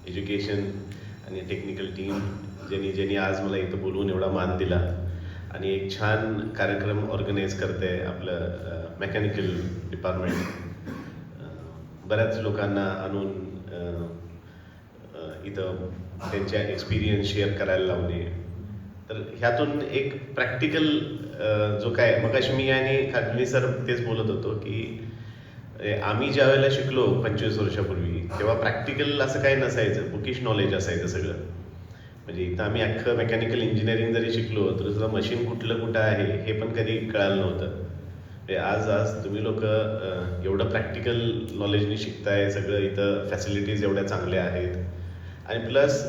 Education आणि technical team ज्यांनी आज मला इथं बोलवून एवढा मान दिला आणि एक छान कार्यक्रम ऑर्गनाईज करते आपलं मेकॅनिकल डिपार्टमेंट. बऱ्याच लोकांना आणून इथं त्यांच्या एक्सपिरियन्स शेअर करायला लावले. तर ह्यातून एक प्रॅक्टिकल जो काय मगाशी मी आणि खाजगी सर तेच बोलत होतो की आम्ही ज्या वेळेला शिकलो 25 वर्षापूर्वी तेव्हा प्रॅक्टिकल असं काही नसायचं, बुकिश नॉलेज असायचं सगळं. म्हणजे इथं आम्ही अख्खं मेकॅनिकल इंजिनिअरिंग जरी शिकलो तरी सुद्धा मशीन कुठं आहे हे पण कधी कळालं नव्हतं. म्हणजे आज तुम्ही लोक एवढं प्रॅक्टिकल नॉलेजनी शिकताय, सगळं इथं फॅसिलिटीज एवढ्या चांगल्या आहेत आणि प्लस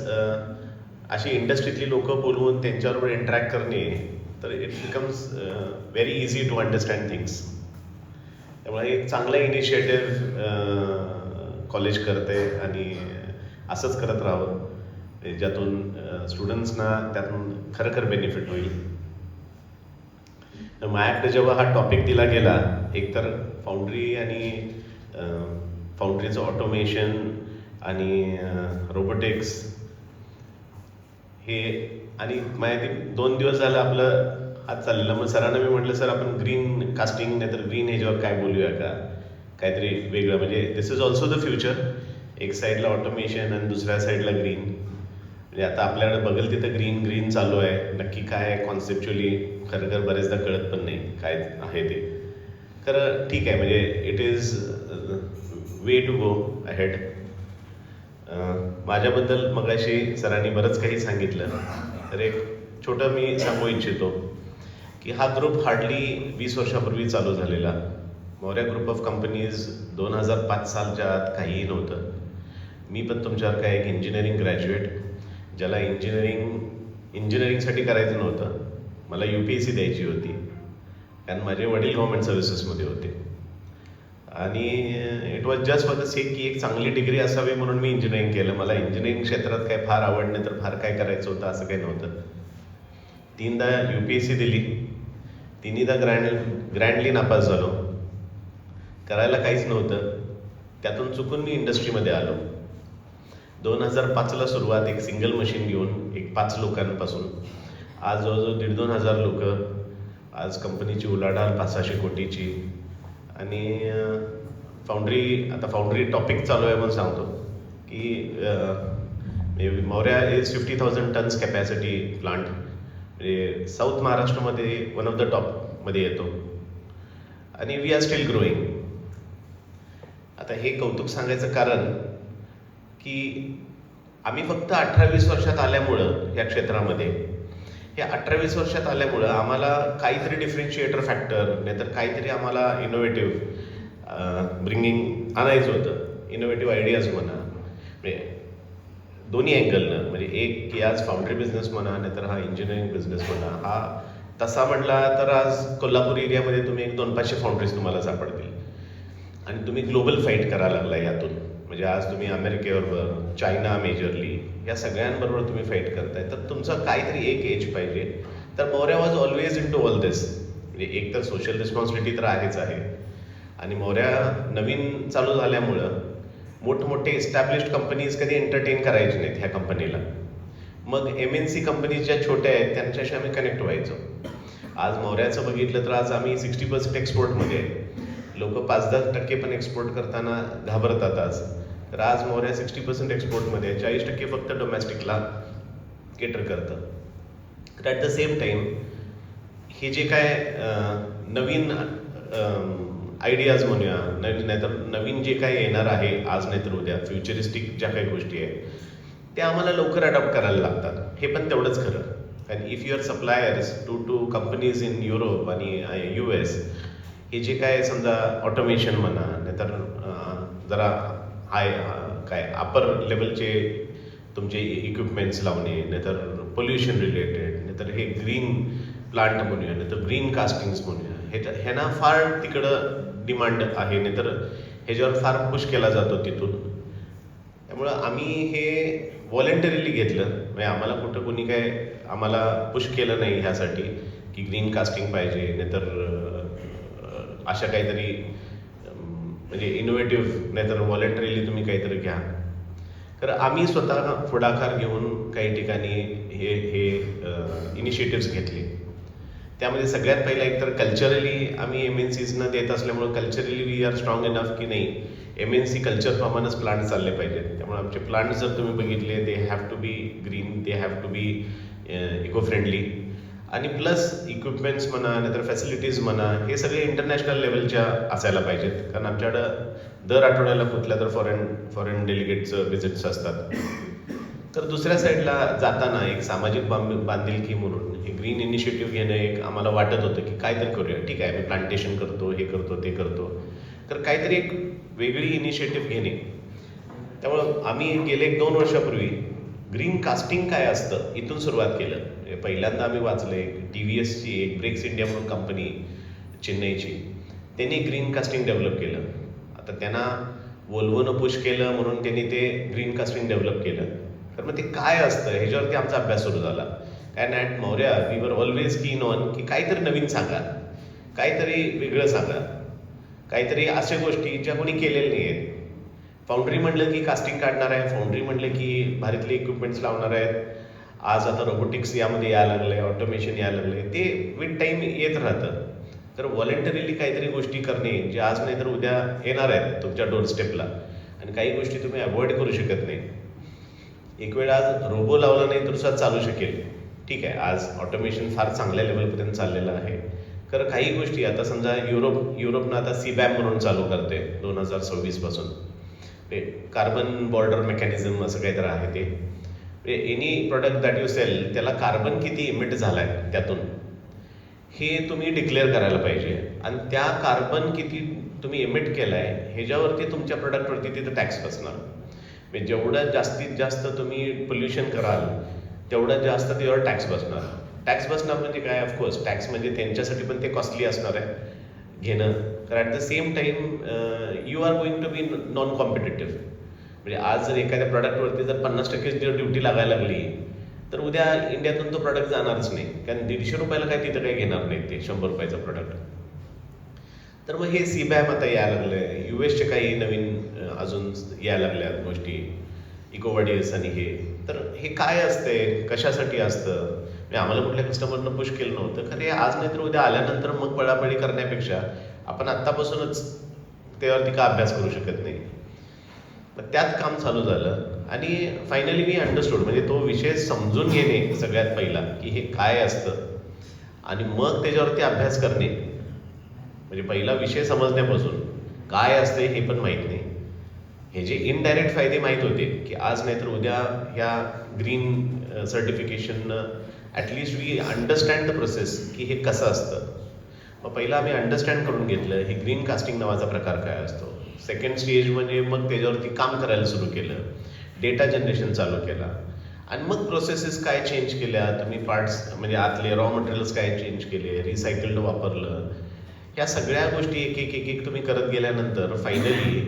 अशी इंडस्ट्रीतली लोक बोलवून त्यांच्याबरोबर इंटरॅक्ट करणे, तर it becomes very easy to understand things. त्यामुळे एक चांगला इनिशिएटिव्ह कॉलेज करते आणि असंच करत राहावं ज्यातून स्टुडंट्सना त्यातून खरं बेनिफिट होईल. माझ्याकडे जेव्हा हा टॉपिक दिला गेला, एकतर फाउंड्री आणि फाउंड्रीचं ऑटोमेशन आणि रोबोटिक्स हे, आणि माहिती 2 दिवस झालं आपलं हात चाललेला. मग सरांना मी म्हटलं सर आपण ग्रीन कास्टिंग नाही तर ग्रीन ह्याच्यावर काय बोलूया का, काहीतरी वेगळं. म्हणजे this is also the future. एक साईडला ऑटोमेशन आणि दुसऱ्या साईडला ग्रीन. म्हणजे आता आपल्याकडे बघेल तिथं ग्रीन चालू आहे. नक्की काय आहे कॉन्सेप्च्युअली खरं बरेचदा कळत पण नाही काय आहे ते. खरं ठीक आहे, म्हणजे it is way to go ahead. माझ्याबद्दल मगाशी सरांनी बरंच काही सांगितलं, तर एक छोटं मी सांगू इच्छितो की हा ग्रुप हार्डली 20 वर्षापूर्वी चालू झालेला. मौर्या ग्रुप ऑफ कंपनीज 2005 सालच्या आत काहीही नव्हतं. मी पण तुमच्यावर काय एक इंजिनिअरिंग ग्रॅज्युएट, ज्याला इंजिनिअरिंगसाठी करायचं नव्हतं. मला UPSC द्यायची होती कारण माझे वडील गव्हर्नमेंट सर्व्हिसेसमध्ये होते आणि it was just for the sake की एक चांगली डिग्री असावी म्हणून मी इंजिनिअरिंग केलं. मला इंजिनिअरिंग क्षेत्रात काय फार आवड नाही तर फार काय करायचं होतं असं काही नव्हतं. 3दा UPSC दिली, 3दा ग्रँडली नापास झालो. करायला काहीच नव्हतं. त्यातून चुकून मी इंडस्ट्रीमध्ये आलो. 2005ला सुरुवात एक सिंगल मशीन घेऊन एक 5 लोकांपासून आज जवळजवळ 1,500-2,000 लोक. आज कंपनीची उलाढाल 500 कोटीची. आणि फाउंड्री टॉपिक चालू आहे म्हणून सांगतो की Maurya is 50,000 tons capacity plant. म्हणजे साऊथ महाराष्ट्रामध्ये वन ऑफ द टॉपमध्ये येतो आणि वी आर स्टील ग्रोईंग. आता हे कौतुक सांगायचं कारण की आम्ही फक्त 18-20 वर्षात आल्यामुळं या क्षेत्रामध्ये, हे 18-20 वर्षात आल्यामुळं आम्हाला काहीतरी डिफरेन्शिएटर फॅक्टर नाहीतर काहीतरी आम्हाला इनोव्हेटिव्ह ब्रिंगिंग आणायचं होतं. इनोव्हेटिव्ह आयडियाज म्हणा, म्हणजे दोन्ही अँगलनं. म्हणजे एक की आज फाउंड्री बिझनेस म्हणा नाहीतर हा इंजिनिअरिंग बिझनेस म्हणा. हा तसा म्हटला तर आज कोल्हापूर एरियामध्ये तुम्ही 100-200-500 फाउंड्रीज तुम्हाला सापडतील आणि तुम्ही ग्लोबल फाईट करायला लागला यातून. म्हणजे आज तुम्ही अमेरिकेबरोबर, चायना मेजरली, या सगळ्यांबरोबर तुम्ही फाईट करताय. तर तुमचं काहीतरी एक एज पाहिजे. तर Maurya was always into all this. म्हणजे एक तर सोशल रिस्पॉन्सिबिलिटी तर आहेच आहे आणि मौर्या नवीन चालू झाल्यामुळं मोठमोठे इस्टॅब्लिश्ड कंपनीज कधी एंटरटेन करायचे नाहीत ह्या कंपनीला. मग MNC कंपनीज ज्या छोट्या आहेत त्यांच्याशी आम्ही कनेक्ट व्हायचो. आज मौर्याचं बघितलं तर आज आम्ही 60% एक्सपोर्टमध्ये आहे. लोक 5-10% पण एक्सपोर्ट करताना घाबरतात आज. तर आज मौर्या 60% एक्सपोर्टमध्ये, 40% फक्त डोमेस्टिकला केटर करतं. तर ॲट द सेम टाईम हे जे काय नवीन आयडियाज म्हणूया, नाहीतर नवीन जे काय येणार आहे आज नाहीतर उद्या, फ्युचरिस्टिक ज्या काही गोष्टी आहेत त्या आम्हाला लवकर अडॉप्ट करायला लागतात. हे पण तेवढंच खरं. कारण if your suppliers to companies in Europe आणि US, हे जे काय समजा ऑटोमेशन म्हणा नाहीतर जरा काय अपर लेवलचे तुमचे इक्विपमेंट्स लावणे, नाहीतर पोल्युशन रिलेटेड, नाहीतर हे ग्रीन प्लांट म्हणूया नाहीतर ग्रीन कास्टिंग्स म्हणूया, ह्यांना फार तिकडं डिमांड आहे. नाहीतर ह्याच्यावर फार पुश केला जातो तिथून. त्यामुळं आम्ही हे व्हॉलेंटरीली घेतलं. म्हणजे आम्हाला कुठं कोणी काय आम्हाला पुश केलं नाही ह्यासाठी की ग्रीन कास्टिंग पाहिजे नाहीतर अशा काहीतरी म्हणजे इनोव्हेटिव्ह, नाहीतर व्हॉलेंटरीली तुम्ही काहीतरी घ्या. तर आम्ही स्वतः पुढाकार घेऊन काही ठिकाणी हे हे इनिशिएटिव्स घेतले. त्यामध्ये सगळ्यात पहिला एक तर कल्चरली आम्ही MNCsना देत असल्यामुळे culturally we are strong enough की नाही MNC कल्चरप्रमाणेच प्लांट चालले पाहिजेत. त्यामुळे आमचे प्लांट जर तुम्ही बघितले they have to be green, they have to be eco friendly, आणि प्लस इक्विपमेंट्स म्हणा नाहीतर फॅसिलिटीज म्हणा हे सगळे इंटरनॅशनल लेवलच्या असायला पाहिजेत. कारण आमच्याकडं दर आठवड्याला कुठल्या तर फॉरेन डेलिगेटचं व्हिजिट्स असतात. तर दुसऱ्या साईडला जाताना एक सामाजिक बांधिलकी म्हणून हे ग्रीन इनिशिएटिव्ह घेणं एक आम्हाला वाटत होतं की काहीतरी करूया. ठीक आहे, मी प्लांटेशन करतो, हे करतो, ते करतो, तर काहीतरी एक वेगळी इनिशिएटिव्ह घेणे. त्यामुळं आम्ही गेले 1-2 वर्षापूर्वी ग्रीन कास्टिंग काय असतं इथून सुरुवात केलं. पहिल्यांदा आम्ही वाचले TVSची एक ब्रेक्स इंडिया म्हणून कंपनी चेन्नईची, त्यांनी ग्रीन कास्टिंग डेव्हलप केलं. आता त्यांना वोल्वोनं पुश केलं म्हणून त्यांनी ते ग्रीन कास्टिंग डेव्हलप केलं. तर मग ते काय असतं ह्याच्यावरती आमचा अभ्यास सुरू झाला. कारण at Maurya we were always keen on की काहीतरी नवीन सांगा, काहीतरी वेगळं सांगा, काहीतरी अशा गोष्टी ज्या कोणी केलेल्या नाही आहेत. फाउंड्री म्हटलं की कास्टिंग काढणार आहे, फाउंड्री म्हटलं की भारीतले इक्विपमेंट्स लावणार आहेत. आज आता रोबोटिक्स यामध्ये यायला लागलं आहे, ऑटोमेशन यायला लागलं आहे, ते विथ टाईम येत राहतं. तर व्हॉलेंटरीली काहीतरी गोष्टी करणे जे आज नाही तर उद्या येणार आहेत तुमच्या डोर स्टेपला, आणि काही गोष्टी तुम्ही अवॉइड करू शकत नाही. एक वेळ आज रोबो लावला नाही तर सुद्धा चालू शकेल. ठीक आहे, आज ऑटोमेशन फार चांगल्या लेवलपर्यंत चाललेलं आहे. तर काही गोष्टी आता समजा युरोपनं आता CBAM म्हणून चालू करते 2026 पासून, कार्बन बॉर्डर मेकॅनिझम असं काहीतरी आहे ते. Any product that you sell त्याला कार्बन किती इमिट झालाय त्यातून हे तुम्ही डिक्लेअर करायला पाहिजे, आणि त्या कार्बन किती तुम्ही इमिट केलाय ह्याच्यावरती तुमच्या प्रोडक्टवरती तिथं टॅक्स बसणार. म्हणजे जेवढं जास्तीत जास्त तुम्ही पोल्युशन कराल तेवढं जास्त त्याच्यावर टॅक्स बसणार. टॅक्स बसणार म्हणजे काय, ऑफकोर्स टॅक्स म्हणजे त्यांच्यासाठी पण ते कॉस्टली असणार आहे घेणं. कारण at the same time you are going to be non competitive. म्हणजे आज जर एखाद्या प्रॉडक्टवरती जर 50% जर ड्युटी लागायला लागली तर उद्या इंडियातून तो प्रॉडक्ट जाणारच नाही. कारण 150 रुपयाला काय तिथं काही घेणार नाही ते 100 रुपयाचा प्रॉडक्ट. तर मग हे CBAM आता यायला लागलं, US काही नवीन अजून यायला लागल्या गोष्टी, इकोवॅडियस आणि हे. तर हे काय असते, कशासाठी असतं, म्हणजे आम्हाला कुठल्या कस्टमरनं पुश केलं नव्हतं. खरं हे आज नाही तर उद्या आल्यानंतर मग पळापळी करण्यापेक्षा आपण आत्तापासूनच त्यावरती का अभ्यास करू शकत नाही. मग त्यात काम चालू झालं आणि फायनली मी अंडरस्टूड, म्हणजे तो विषय समजून घेणे सगळ्यात पहिला की हे काय असतं, आणि मग त्याच्यावरती अभ्यास करणे. म्हणजे पहिला विषय समजण्यापासून काय असते हे पण माहीत नाही, हे जे इनडायरेक्ट फायदे माहीत होते की आज नाहीतर उद्या ह्या ग्रीन सर्टिफिकेशननं at least we understand the process की हे कसं असतं. मग पहिला आम्ही अंडरस्टँड करून घेतलं हे ग्रीन कास्टिंग नावाचा प्रकार काय असतो. सेकंड स्टेज म्हणजे मग त्याच्यावरती काम करायला सुरू केलं, डेटा जनरेशन चालू केला, आणि मग प्रोसेसेस काय चेंज केल्या, तुम्ही पार्ट्स म्हणजे आतले रॉ मटेरियल्स काय चेंज केले, रिसायकल्ड वापरलं, ह्या सगळ्या गोष्टी एक तुम्ही करत गेल्यानंतर फायनली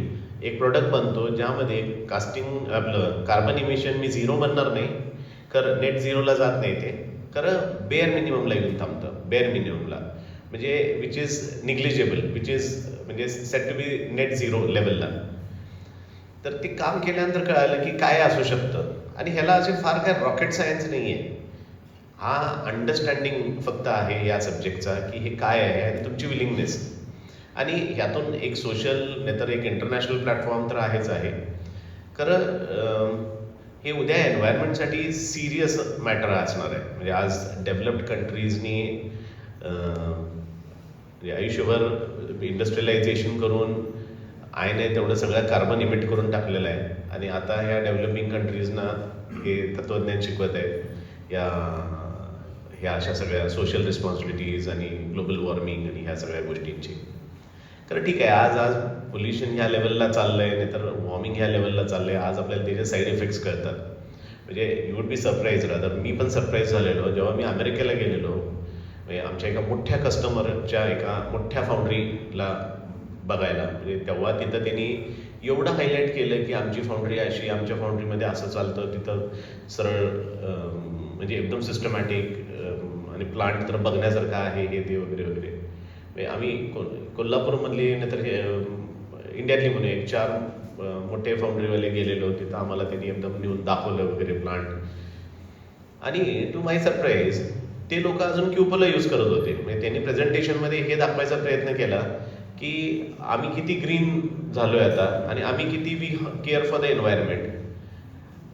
एक प्रोडक्ट बनतो ज्यामध्ये कास्टिंग आपलं कार्बन इमिशन मी 0 बनणार नाही, खरं नेट 0ला जात नाही ते, खरं बेअर मिनिममला येऊन थांबतं. बेअर मिनिममला म्हणजे विच इज निग्लिजेबल, विच इज म्हणजे सेट टू बी नेट 0 लेवलला. तर ते काम केल्यानंतर कळालं की काय असू शकतं, आणि ह्याला असे फार काय रॉकेट सायन्स नाही आहे. हा अंडरस्टँडिंग फक्त आहे या सब्जेक्टचा की हे काय आहे आणि तुमची विलिंगनेस, आणि ह्यातून एक सोशल नाहीतर एक इंटरनॅशनल प्लॅटफॉर्म तर आहेच आहे. खरं हे उद्या एन्व्हायरमेंटसाठी सिरियस मॅटर असणार आहे. म्हणजे आज डेव्हलप्ड कंट्रीजनी आयुष्यभर इंडस्ट्रियलायझेशन या आहे तेवढं सगळं कार्बन इमिट करून टाकलेलं आहे, आणि आता ह्या डेव्हलपिंग कंट्रीजना हे तत्त्वज्ञान शिकवत आहेत ह्या अशा सगळ्या सोशल रिस्पॉन्सिबिलिटीज आणि ग्लोबल वॉर्मिंग आणि ह्या सगळ्या गोष्टींची. तर ठीक आहे, आज पोल्युशन ह्या लेवलला चाललंय, नाहीतर वॉर्मिंग ह्या लेवलला चाललंय, आज आपल्याला त्याचे साईड इफेक्ट्स कळतात. म्हणजे you would be surprise rather. मी पण सरप्राईज झालेलो जेव्हा मी अमेरिकेला गेलेलो. म्हणजे आमच्या एका मोठ्या कस्टमरच्या एका मोठ्या फाउंड्रीला बघायला, म्हणजे तेव्हा तिथं त्यांनी एवढं हायलाईट केलं की आमची फाउंड्री अशी, आमच्या फाउंड्रीमध्ये असं चालतं, तिथं सरळ म्हणजे एकदम सिस्टमॅटिक, आणि प्लांट तर बघण्यासारखं आहे, हे ते वगैरे वगैरे. म्हणजे आम्ही कोल्हापूरमधली नाहीतर इंडियातली म्हणून 4 मोठे फाउंड्रीवाले गेलेलो, तिथं आम्हाला त्यांनी एकदम नेऊन दाखवलं वगैरे प्लांट. आणि टू माय सरप्राईज ते लोक अजून क्युपोला यूज करत होते. म्हणजे त्यांनी प्रेझेंटेशनमध्ये हे दाखवायचा प्रयत्न केला की आम्ही किती ग्रीन झालोय आता आणि आम्ही किती we care for the environment.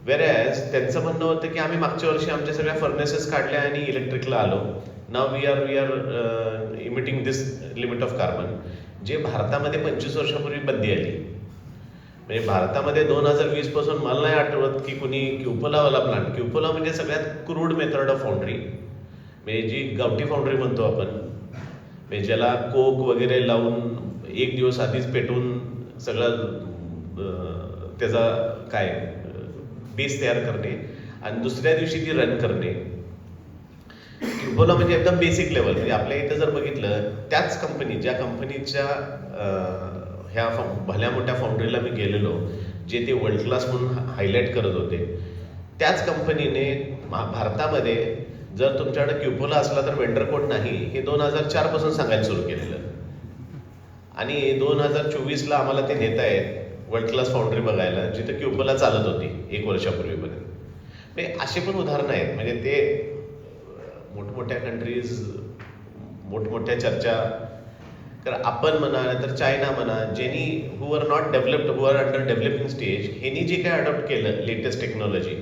वेरॅज त्यांचं म्हणणं होतं की आम्ही मागच्या वर्षी आमच्या सगळ्या फर्नेसेस काढल्या आणि इलेक्ट्रिकला आलो. Now we are emitting this limit of carbon, जे भारतामध्ये 25 वर्षापूर्वी बंदी आली. म्हणजे भारतामध्ये 2020 पासून मला नाही आठवत की कुणी क्युपोलावाला प्लांट, क्युपोला म्हणजे सगळ्यात क्रूड मेथड ऑफ फाउंड्री, म्हणजे जी गावठी फाउंड्री म्हणतो आपण, म्हणजे ज्याला कोक वगैरे लावून एक दिवस आधीच पेटवून सगळं त्याचा काय बेस तयार करणे आणि दुसऱ्या दिवशी ती रन करणे. क्युपोला म्हणजे एकदम बेसिक लेवल. म्हणजे आपल्या इथं जर बघितलं, त्याच कंपनी, ज्या कंपनीच्या ह्या भल्या मोठ्या फाउंड्रीला मी गेलेलो, जे ते वर्ल्ड क्लास म्हणून हायलाईट करत होते, त्याच कंपनीने भारतामध्ये जर तुमच्याकडे क्युपोला असला तर वेंडर कोड नाही हे 2004 पासून सांगायला सुरू केलेलं. आणि 2024ला आम्हाला ते नेत आहेत वर्ल्ड क्लास फाउंड्री बघायला, जिथं क्युपोला चालत होती 1 वर्षापूर्वीपर्यंत. म्हणजे असे पण उदाहरणं आहेत. म्हणजे ते मोठमोठ्या कंट्रीज, मोठमोठ्या चर्चा, कारण आपण म्हणा तर चायना म्हणा, ज्यांनी who are not developed, who are under developing stage, ह्यांनी जे काय अडॉप्ट केलं लेटेस्ट टेक्नॉलॉजी,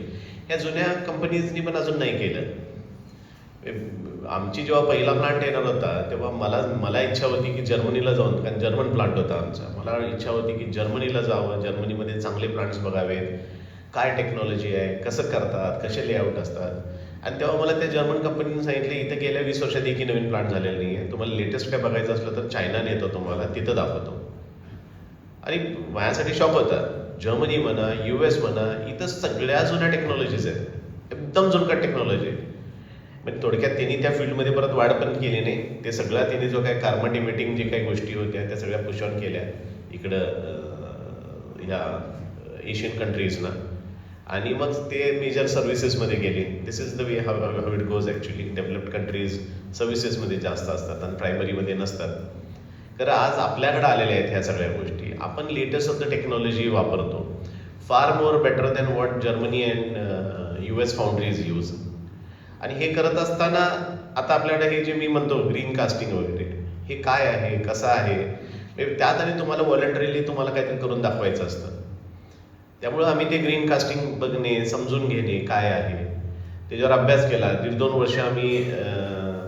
ह्या जुन्या कंपनीजनी पण अजून नाही केलं. आमची जेव्हा पहिला प्लांट येणार होता तेव्हा मला इच्छा होती की जर्मनीला जाऊन, कारण जर्मन प्लांट होता आमचा, मला इच्छा होती की जर्मनीला जावं, जर्मनीमध्ये चांगले प्लांट्स बघावेत, काय टेक्नॉलॉजी आहे, कसं करतात, कसे लेआउट असतात. आणि तेव्हा मला त्या जर्मन कंपनीने सांगितलं इथं गेल्या 20 वर्षात एकही नवीन प्लांट झालेला नाही आहे, तुम्हाला लेटेस्ट काय बघायचं असलं तर चायना नेतो तुम्हाला, तिथं दाखवतो. आणि माझ्यासाठी शॉक होता. जर्मनी म्हणा, US म्हणा, इथं सगळ्या जुन्या टेक्नॉलॉजीज आहेत, एकदम जुनकट टेक्नॉलॉजी आहे. म्हणजे थोडक्यात त्यांनी त्या फील्डमध्ये परत वाढ पण केली नाही. ते सगळ्या त्यांनी जो काय कार्बन इमिटिंग जे काही गोष्टी होत्या त्या सगळ्या पुश ऑन केल्या इकडं ह्या एशियन कंट्रीजना. आणि मग ते मेजर सर्व्हिसेसमध्ये गेले. This is the way how it goes actually. Developed countries सर्व्हिसेसमध्ये जास्त असतात आणि प्रायमरीमध्ये नसतात. तर आज आपल्याकडे आलेल्या आहेत ह्या सगळ्या गोष्टी. आपण लेटेस्ट ऑफ द टेक्नॉलॉजी वापरतो, फार more better than what Germany and US foundries use. आणि हे करत असताना आता आपल्याकडे हे जे मी म्हणतो ग्रीन कास्टिंग वगैरे, हे काय आहे, कसं आहे, त्यात आणि तुम्हाला व्हॉलंटरीली तुम्हाला काहीतरी करून दाखवायचं असतं. त्यामुळं आम्ही ते ग्रीन कास्टिंग बघणे, समजून घेणे काय आहे, त्याच्यावर अभ्यास केला. 1.5-2 वर्ष आम्ही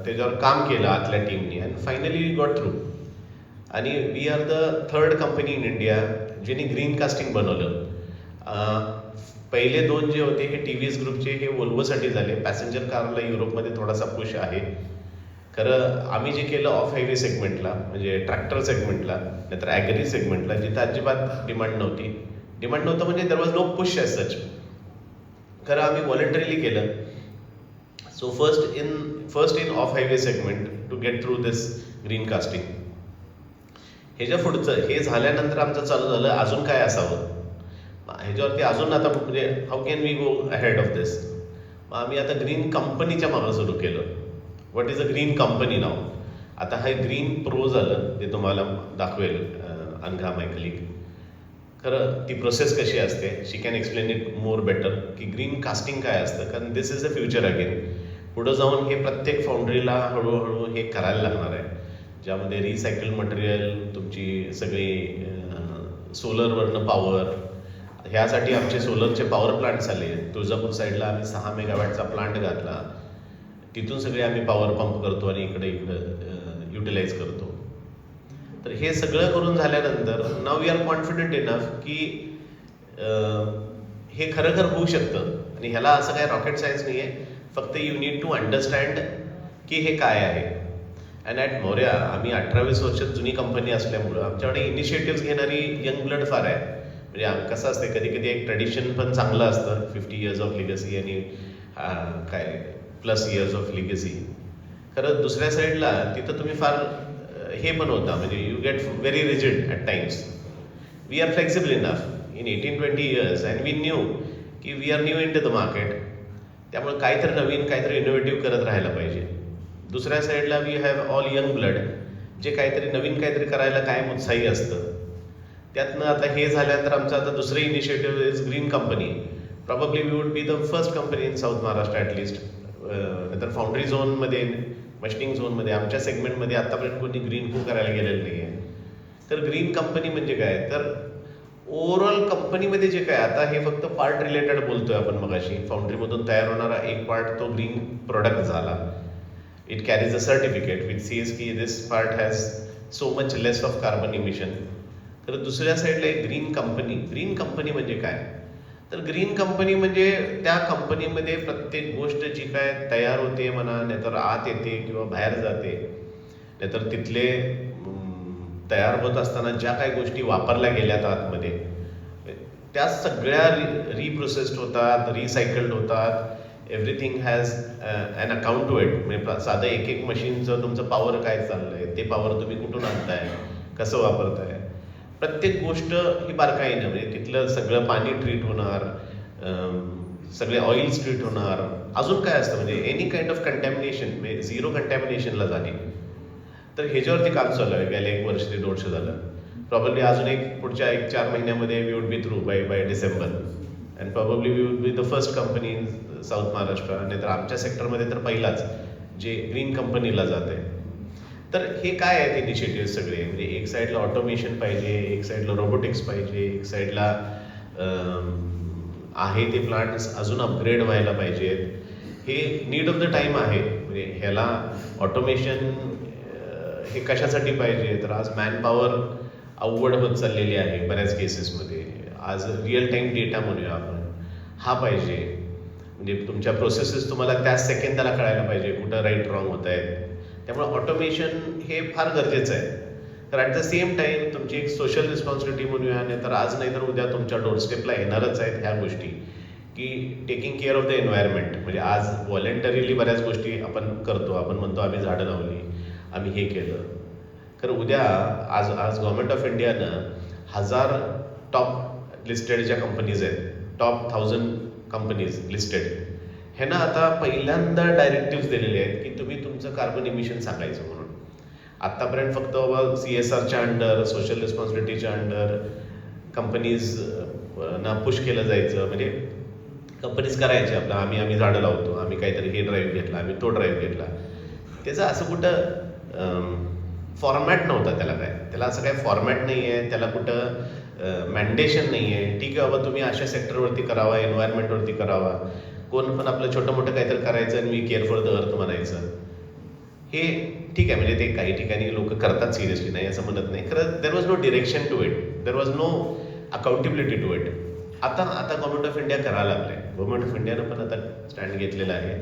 त्याच्यावर काम केलं आतल्या टीमने आणि फायनली वी गॉट थ्रू. आणि we are the 3rd company in India ज्यांनी ग्रीन कास्टिंग बनवलं. पहिले 2 जे होते हे TVS ग्रुपचे, हे वोल्वोसाठी झाले. पॅसेंजर कारला युरोपमध्ये थोडासा पुश आहे. खरं आम्ही जे केलं ऑफ हायवे सेगमेंटला, म्हणजे ट्रॅक्टर सेगमेंटला, नाहीतर ॲग्री सेगमेंटला, जिथं अजिबात डिमांड नव्हती. डिमांड नव्हतं म्हणजे there was no push as such. खरं आम्ही व्हॉलंटरीली केलं. So first in off highway segment to get through this green casting. ह्याच्या पुढचं हे झाल्यानंतर आमचं चालू झालं अजून काय असावं, ह्याच्यावरती अजून आता म्हणजे how can we go ahead of this. मग आम्ही आता ग्रीन कंपनीच्या मागं सुरू केलं. What is a green company now. आता हे ग्रीन प्रो झालं, ते तुम्हाला दाखवेल अनघा माय कलीग. खरं ती प्रोसेस कशी असते, she can explain it more better की ग्रीन कास्टिंग काय असतं. कारण this is the future again. पुढं जाऊन हे प्रत्येक फाउंड्रीला हळूहळू हे करायला लागणार आहे, ज्यामध्ये रिसायकल मटेरियल, तुमची सगळी सोलरवरनं पॉवर. ह्यासाठी आमचे सोलरचे पॉवर प्लांट्स आले. तुळजापूर साईडला आम्ही 6 मेगावॅटचा प्लांट घातला. तिथून सगळे आम्ही पॉवर पंप करतो आणि इकडं युटिलाइज करतो. तर हे सगळं करून झाल्यानंतर नाव वी आर कॉन्फिडंट इनफ की हे खरं होऊ शकतं. आणि ह्याला असं काय रॉकेट सायन्स नाही आहे, फक्त यू नीड टू अंडरस्टँड की हे काय आहे. अँड ॲट मौर्या आम्ही 18-20 वर्षात जुनी कंपनी असल्यामुळं आमच्याकडे इनिशिएटिव्ह घेणारी यंग ब्लड फार आहे. म्हणजे कसं असते, कधी कधी एक ट्रेडिशन पण चांगलं असतं, 50 years ऑफ लिगसी आणि काय ++ years ऑफ लिगसी. खरं दुसऱ्या साईडला तिथं तुम्ही फार हे पण होता, म्हणजे you get very rigid at times. We are flexible enough in 18-20 years and we knew की we are new into the market. त्यामुळे काहीतरी नवीन, काहीतरी इनोव्हेटिव्ह करत राहायला पाहिजे. दुसऱ्या साईडला we have all young blood, जे काहीतरी नवीन काहीतरी करायला कायम उत्साही असतं. त्यातनं आता हे झाल्यानंतर आमचं आता दुसरं initiative is green company. Probably we would be the first company in south Maharashtra at least. नंतर फाउंड्री झोनमध्ये, मशिनिंग झोनमध्ये, आमच्या सेगमेंटमध्ये आतापर्यंत कोणी ग्रीन को करायला गेलेलं नाही आहे. तर ग्रीन कंपनी म्हणजे काय, तर ओव्हरऑल कंपनीमध्ये जे काय, आता हे फक्त पार्ट रिलेटेड बोलतोय आपण मगाशी, फाउंड्रीमधून तयार होणारा एक पार्ट तो ग्रीन प्रोडक्ट झाला. It carries a certificate which says की this part has so much less of carbon emission. तर दुसऱ्या साईडला एक ग्रीन कंपनी. ग्रीन कंपनी म्हणजे काय, तर ग्रीन कंपनी म्हणजे त्या कंपनीमध्ये प्रत्येक गोष्ट जी काय तयार होते म्हणा, नाहीतर आत येते किंवा बाहेर जाते, नाहीतर तिथले तयार होत असताना ज्या काही गोष्टी वापरल्या गेल्यात आतमध्ये, त्या सगळ्या रिप्रोसेस्ड होतात, रिसायकल्ड होतात. Everything has an account to it. म्हणजे साधं एक मशीनचं तुमचं पॉवर काय चाललंय, ते पॉवर तुम्ही कुठून आणताय, कसं वापरताय, प्रत्येक गोष्ट ही बारकाईनं, म्हणजे तिथलं सगळं पाणी ट्रीट होणार, सगळे ऑइल्स ट्रीट होणार. अजून काय असतं, म्हणजे एनी काइंड ऑफ कंटॅमिनेशन, म्हणजे झिरो कंटॅमिनेशनला जाणे. तर ह्याच्यावरती काम चालू आहे गेल्या 1 वर्ष ते 1.5 वर्ष झालं. प्रॉबब्ली अजून पुढच्या 1-4 महिन्यामध्ये we would be through by December. And probably we would be the first company in south Maharashtra. नाहीतर आमच्या सेक्टरमध्ये तर पहिलाच जे ग्रीन कंपनीला जात आहे. तर हे काय आहेत इनिशिएटिव्ह सगळे, म्हणजे एक साईडला ऑटोमेशन पाहिजे, एक साईडला रोबोटिक्स पाहिजे, एक साईडला आहे ते प्लांट्स अजून अपग्रेड व्हायला पाहिजेत. हे नीड ऑफ द टाईम आहे. म्हणजे ह्याला ऑटोमेशन हे कशासाठी पाहिजे, तर आज मॅनपॉवर अवघड होत चाललेली आहे बऱ्याच केसेसमध्ये. आज रिअल टाईम डेटा म्हणूया आपण, हा पाहिजे. म्हणजे तुमच्या प्रोसेसेस तुम्हाला त्याच सेकंदाला कळायला पाहिजे कुठं राईट रॉंग होत आहेत. त्यामुळे ऑटोमेशन हे फार गरजेचं आहे. तर ॲट द सेम टाईम तुमची एक सोशल रिस्पॉन्सिबिलिटी म्हणूया, नाही तर आज नाही तर उद्या तुमच्या डोरस्टेपला येणारच आहेत ह्या गोष्टी, की taking care of the environment. म्हणजे आज व्हॉलेंटरीली बऱ्याच गोष्टी आपण करतो. आपण म्हणतो आम्ही झाडं लावली, आम्ही हे केलं. तर उद्या आज गव्हर्नमेंट ऑफ इंडियानं 1000 टॉप लिस्टेड ज्या कंपनीज आहेत, टॉप 1000 कंपनीज लिस्टेड, ह्यांना आता पहिल्यांदा डायरेक्टिव्ह दिलेले आहेत की तुम्ही तुमचं कार्बन इमिशन सांगायचं म्हणून. आत्तापर्यंत फक्त बाबा CSRच्या अंडर, सोशल रिस्पॉन्सिबिलिटीच्या अंडर कंपनीज ना पुश केलं जायचं. म्हणजे कंपनीज करायचे आपलं आम्ही झाडं लावतो, आम्ही काहीतरी हे ड्राईव्ह घेतला, आम्ही तो ड्राईव्ह घेतला. त्याचं असं कुठं फॉर्मॅट नव्हता त्याला असं काही फॉर्मॅट नाही आहे, त्याला कुठं मॅन्डेशन नाही आहे. ठीक आहे बाबा तुम्ही अशा सेक्टरवरती करावा, एन्व्हायरमेंटवरती करावा, कोण पण आपलं छोटं मोठं काहीतरी करायचं आणि we care for the earth म्हणायचं, हे ठीक आहे. म्हणजे ते काही ठिकाणी लोक करतात सिरियसली, नाही असं म्हणत नाही. खरं there was no direction to it, there was no accountability to it. आता गव्हर्नमेंट ऑफ इंडिया करायला लागलं आहे. गव्हर्नमेंट ऑफ इंडियानं पण आता स्टँड घेतलेला आहे.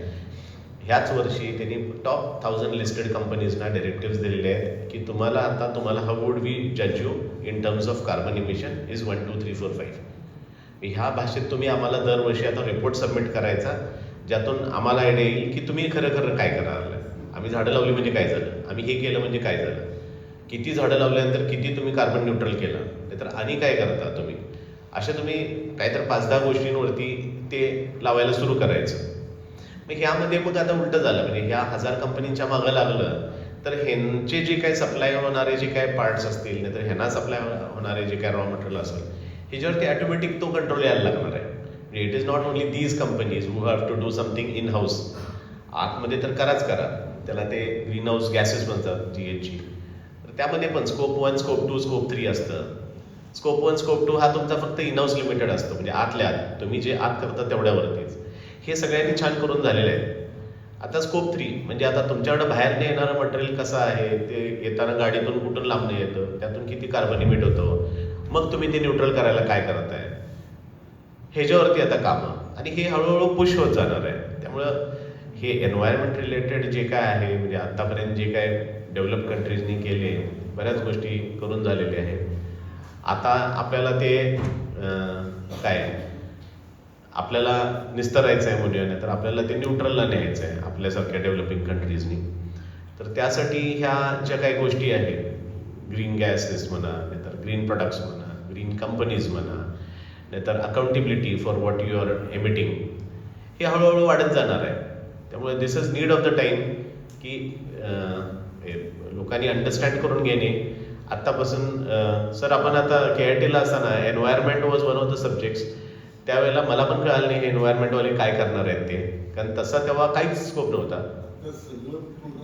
ह्याच वर्षी त्यांनी टॉप 1000 लिस्टेड कंपनीजना डायरेक्टिव्ह दिलेले आहेत की तुम्हाला हाऊ वुड वी जज you in terms of carbon emission is 1, 2, 3, 4, 5. ह्या भाषेत तुम्ही आम्हाला दरवर्षी आता रिपोर्ट सबमिट करायचा, ज्यातून आम्हाला आयडिया येईल की तुम्ही खरं काय करायला. आम्ही झाडं लावली म्हणजे काय झालं, आम्ही हे केलं म्हणजे काय झालं, किती झाडं लावल्यानंतर किती तुम्ही कार्बन न्यूट्रल केलं, नाहीतर आणि काय करता तुम्ही. अशा तुम्ही काहीतरी 5-10 गोष्टींवरती ते लावायला सुरू करायचं. मग ह्यामध्ये मग आता उलटं झालं. म्हणजे ह्या 1000 कंपनींच्या मागं लागलं तर ह्यांचे जे काही सप्लाय होणारे जे काही पार्ट्स असतील, नाहीतर ह्यांना सप्लाय होणारे जे काही रॉ मटेरियल असेल, ह्याच्यावरती ऑटोमॅटिक तो कंट्रोल यायला लागणार आहे. म्हणजे it is not only these companies who have to do something in house. आतमध्ये तर करा, त्याला ते ग्रीन हाऊस गॅसेस म्हणतात GHG. तर त्यामध्ये पण स्कोप 1, स्कोप 2, स्कोप 3 असतं. स्कोप 1, स्कोप 2 हा तुमचा फक्त इन हाऊस लिमिटेड असतो, म्हणजे आतल्या आत तुम्ही जे आत करता तेवढ्यावरतीच. हे सगळ्यांनी छान करून झालेलं आहे. आता स्कोप 3 म्हणजे आता तुमच्याकडे बाहेरनं येणारं मटेरियल कसं आहे, ते येताना गाडीतून कुठून लांबणं येतं, त्यातून किती कार्बन इमिट होतं, मग तुम्ही ते न्यूट्रल करायला काय करताय, ह्याच्यावरती आता कामं. आणि हे हळूहळू पुश होत जाणार आहे. त्यामुळं हे एन्व्हायरमेंट रिलेटेड जे काय आहे, म्हणजे आत्तापर्यंत जे काय डेव्हलप कंट्रीजनी केले, बऱ्याच गोष्टी करून झालेल्या आहेत. आता आपल्याला ते आपल्याला निस्तरायचं आहे म्हणूया, नाही तर आपल्याला ते न्यूट्रलला न्यायचं आहे आपल्यासारख्या डेव्हलपिंग कंट्रीजनी. तर त्यासाठी ह्या ज्या काही गोष्टी आहेत, ग्रीन गॅसेस म्हणा, नाहीतर ग्रीन प्रोडक्ट्स म्हणा, ग्रीन कंपनीज म्हणा, नाहीतर accountability for what you are emitting, हे हळूहळू वाढत जाणार आहे. त्यामुळे this is need of the time की लोकांनी अंडरस्टँड करून घेणे आत्तापासून सर आपण आता KIT असताना environment was one of the subjects. त्यावेळेला मला पण कळालं नाही हे एन्व्हायरमेंटवाले काय करणार आहेत ते, कारण तसा तेव्हा काहीच स्कोप नव्हता.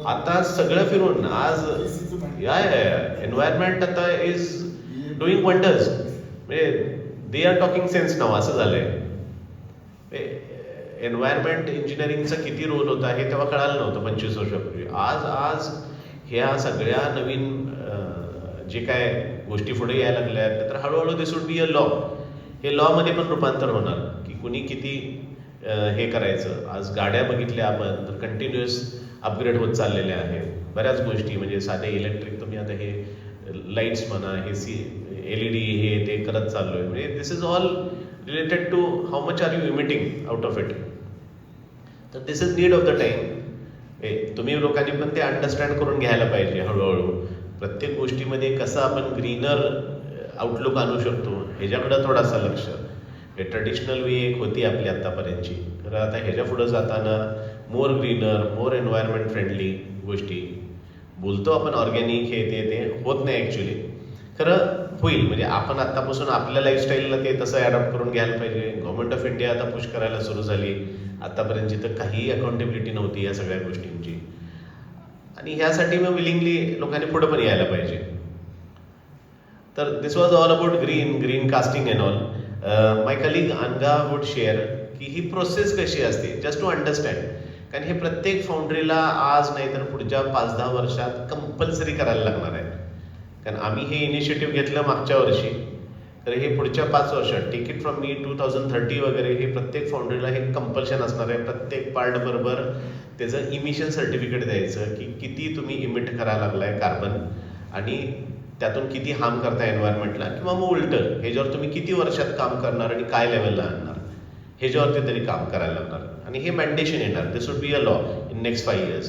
आता सगळं फिरून आज या एन्व्हायरमेंट आता इज डुईंग वंडर्स. म्हणजे दे आर टॉकिंग सेन्स नाव असं झालंय. एन्व्हायरमेंट इंजिनिअरिंगचा किती रोल होता हे तेव्हा कळालं नव्हतं 25 वर्षापूर्वी. आज ह्या सगळ्या नवीन जे काय गोष्टी पुढे यायला लागल्या आहेत, तर हळूहळू दिस वुड बी अ लॉ. हे लॉमध्ये पण रूपांतर होणार की कुणी किती हे करायचं. आज गाड्या बघितल्या आपण तर कंटिन्युअस अपग्रेड होत चाललेल्या आहेत. बऱ्याच गोष्टी म्हणजे साधे इलेक्ट्रिक तुम्ही आता हे लाईट्स म्हणा, हे LED हे ते करत चाललोय. म्हणजे this is all related to how much are you emitting out of it. तर this is need of the time. तुम्ही लोकांनी पण ते अंडरस्टँड करून घ्यायला पाहिजे हळूहळू. प्रत्येक गोष्टीमध्ये कसं आपण ग्रीनर आउटलुक आणू शकतो ह्याच्याकडं थोडासा लक्ष. हे ट्रेडिशनल वे एक होती आपली आत्तापर्यंतची, तर आता ह्याच्या पुढं जाताना मोर ग्रीनर, मोर एन्व्हायरमेंट फ्रेंडली गोष्टी बोलतो आपण. ऑर्गॅनिक हे ते होत नाही ॲक्च्युली. खरं होईल म्हणजे आपण आत्तापासून आपल्या लाईफस्टाईलला ते तसं ॲडॉप्ट करून घ्यायला पाहिजे. गव्हर्नमेंट ऑफ इंडिया आता पुश करायला सुरू झाली. आतापर्यंतची तर काही अकाउंटेबिलिटी नव्हती या सगळ्या गोष्टींची, आणि ह्यासाठी मग विलिंगली लोकांनी पुढे पण यायला पाहिजे. तर this was all about green casting and all. My colleague Anagha would share की ही प्रोसेस कशी असते जस्ट टू अंडरस्टँड. कारण हे प्रत्येक फाउंड्रीला आज नाही तर पुढच्या 5-10 वर्षात कंपल्सरी करायला लागणार आहे. कारण आम्ही हे इनिशिएटिव्ह घेतलं मागच्या वर्षी, तर हे पुढच्या 5 वर्षात टेक इट फ्रॉम मी 2030 वगैरे हे प्रत्येक फाउंड्रीला हे कंपल्शन असणार आहे. प्रत्येक पार्ट बरोबर त्याचं इमिशन सर्टिफिकेट द्यायचं की किती तुम्ही इमिट करायला लागलाय कार्बन, आणि त्यातून किती हार्म करताय एन्व्हायरमेंटला, किंवा मग उलटं ह्याच्यावर तुम्ही किती वर्षात काम करणार आणि काय लेवलला आणणार ह्याच्यावरती तरी काम करायला लागणार. आणि हे मॅन्डेशन येणार. This would be a law in next 5 years.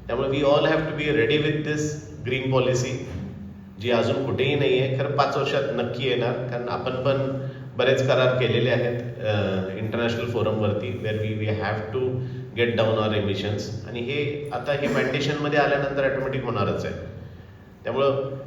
त्यामुळे we all have to be ready with this green policy, जी अजून कुठेही नाही आहे. खरं 5 वर्षात नक्की येणार, कारण आपण पण बरेच करार केलेले आहेत इंटरनॅशनल फोरमवरती, where we have to get down our emissions. आणि हे आता हे मॅन्डेशनमध्ये आल्यानंतर ऑटोमॅटिक होणारच आहे. त्यामुळं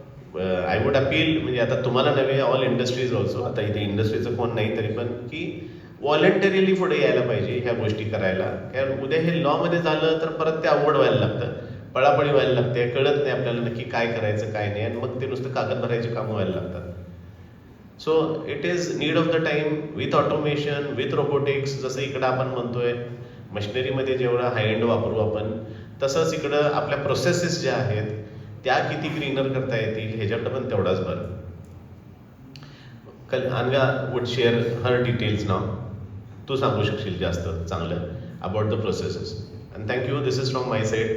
आय वुड अपील, म्हणजे आता तुम्हाला नव्हे, ऑल इंडस्ट्रीज ऑल्सो, आता इथे इंडस्ट्रीचं कोण नाही तरी पण, की व्हॉलंटरीली पुढे यायला पाहिजे ह्या गोष्टी करायला. कारण उद्या हे लॉमध्ये झालं तर परत ते अवघड व्हायला लागतं, पळापळी व्हायला लागते, कळत नाही आपल्याला नक्की काय करायचं काय नाही, आणि मग ते नुसतं कागद भरायचे कामं व्हायला लागतात. So it is need of the time with automation, with robotics. जसं इकडं आपण म्हणतोय मशिनरीमध्ये जेवढं हाय एंड वापरू आपण, तसंच इकडं आपल्या प्रोसेसेस ज्या आहेत त्या किती ग्रीनर करता येतील ह्याच्याकडं पण तेवढाच बरं. अनगा वुड शेअर हर डिटेल्स नाव. तू सांगू शकशील जास्त चांगलं about the processes. And thank you. This is from my side.